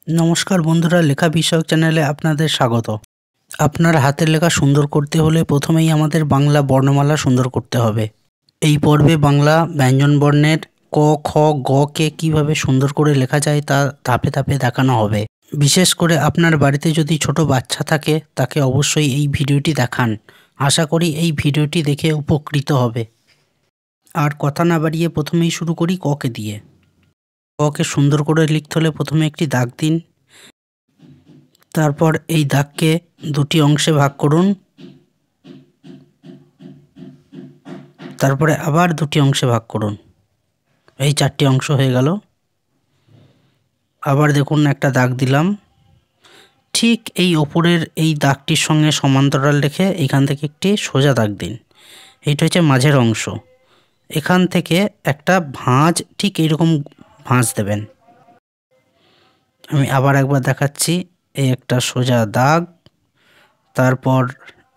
নমস্কার বন্ধুরা, লেখা বিষয়ক চ্যানেলে আপনাদের স্বাগত। আপনার হাতের লেখা সুন্দর করতে হলে প্রথমেই আমাদের বাংলা বর্ণমালা সুন্দর করতে হবে। এই পর্বে বাংলা ব্যঞ্জন বর্ণের ক, খ, গ-কে কীভাবে সুন্দর করে লেখা যায় তা ধাপে ধাপে দেখানো হবে। বিশেষ করে আপনার বাড়িতে যদি ছোট বাচ্চা থাকে তাকে অবশ্যই এই ভিডিওটি দেখান। আশা করি এই ভিডিওটি দেখে উপকৃত হবে। আর কথা না বাড়িয়ে প্রথমেই শুরু করি ক-কে দিয়ে। ক-কে সুন্দর করে লিখতে হলে প্রথমে একটি দাগ দিন। তারপর এই দাগকে দুটি অংশে ভাগ করুন। তারপরে আবার দুটি অংশে ভাগ করুন। এই 4টি অংশ হয়ে গেল। আবার দেখুন একটা দাগ দিলাম। ঠিক এই ওপরের এই দাগটির সঙ্গে সমান্তরাল রেখে এখান থেকে একটি সোজা দাগ দিন। এইটা হচ্ছে মাঝের অংশ। এখান থেকে একটা ভাঁজ, ঠিক এইরকম ভাঁজ দেবেন। আমি আবার একবার দেখাচ্ছি। এই একটা সোজা দাগ, তারপর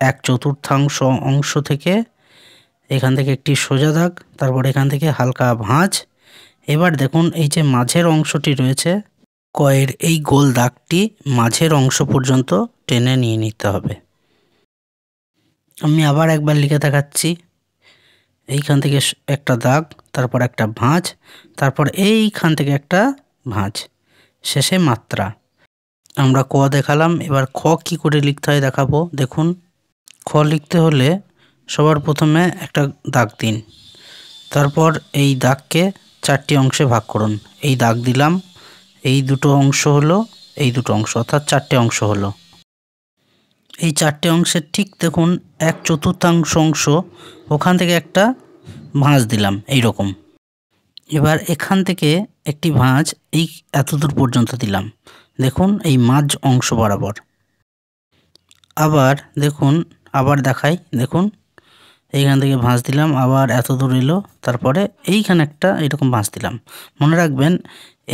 1/4 অংশ থেকে এখান থেকে একটি সোজা দাগ, তারপর এখান থেকে হালকা ভাঁজ। এবার দেখুন এই যে মাঝের অংশটি রয়েছে, কয়ের এই গোল দাগটি মাঝের অংশ পর্যন্ত টেনে নিয়ে নিতে হবে। আমি আবার একবার লিখে দেখাচ্ছি। এইখান থেকে একটা দাগ, তারপর একটা ভাঁজ, তারপর এইখান থেকে একটা ভাঁজ, শেষে মাত্রা। আমরা ক দেখালাম, এবার খ কি করে লিখতে হয় দেখাবো। দেখুন, খ লিখতে হলে সবার প্রথমে একটা দাগ দিন। তারপর এই দাগকে 4টি অংশে ভাগ করুন। এই দাগ দিলাম, এই দুটো অংশ হলো, এই দুটো অংশ, অর্থাৎ 4টে অংশ হলো। এই 4টে অংশের ঠিক দেখুন 1/4 অংশ, ওখান থেকে একটা ভাঁজ দিলাম এই রকম। এবার এখান থেকে একটি ভাঁজ এই এতদূর পর্যন্ত দিলাম, দেখুন এই মাঝ অংশ বরাবর। আবার দেখুন, আবার দেখাই, দেখুন এইখান থেকে ভাঁজ দিলাম, আবার এত দূর এলো, তারপরে এইখানে একটা এরকম ভাঁজ দিলাম। মনে রাখবেন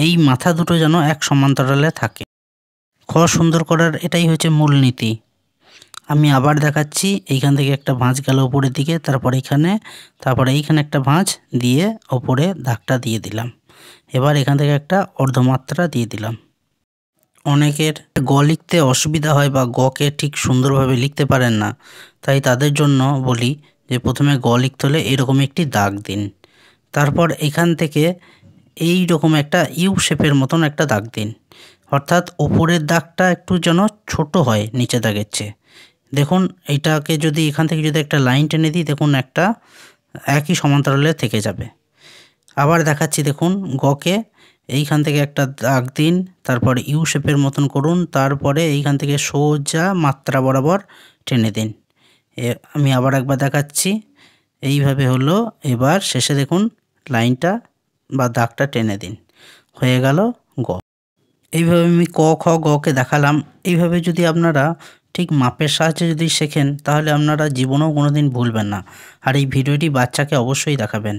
এই মাথা দুটো যেন এক সমান্তরালে থাকে। খ সুন্দর করার এটাই হচ্ছে মূলনীতি। আমি আবার দেখাচ্ছি। এইখান থেকে একটা ভাঁজ গেল উপরের দিকে, তারপর এইখানে একটা ভাঁজ দিয়ে ওপরে দাগটা দিয়ে দিলাম। এবার এখান থেকে একটা অর্ধমাত্রা দিয়ে দিলাম। অনেকের গ লিখতে অসুবিধা হয় বা গ-কে ঠিক সুন্দরভাবে লিখতে পারেন না, তাই তাদের জন্য বলি যে প্রথমে গ লিখতে হলে এরকম একটি দাগ দিন। তারপর এখান থেকে এই রকম একটা ইউ শেপের মতন একটা দাগ দিন, অর্থাৎ ওপরের দাগটা একটু যেন ছোট হয় নিচে দাগের চেয়ে। দেখুন এইটাকে যদি এখান থেকে যদি একটা লাইন টেনে দিই, দেখুন একটা একই সমান্তরালে থেকে যাবে। আবার দেখাচ্ছি, দেখুন গ-কে এইখান থেকে একটা দাগ দিন, তারপর ইউ শেপের মতন করুন, তারপরে এইখান থেকে সোজা মাত্রা বরাবর টেনে দিন। আমি আবার একবার দেখাচ্ছি, এইভাবে হলো। এবার শেষে দেখুন লাইনটা বা দাগটা টেনে দিন, হয়ে গেল গ। এইভাবে আমি ক, খ, গ-কে দেখালাম। এইভাবে যদি আপনারা ঠিক মাপের সাহায্যে যদি শেখেন তাহলে আপনারা জীবনেও কোনো দিন ভুলবেন না। আর এই ভিডিওটি বাচ্চাকে অবশ্যই দেখাবেন।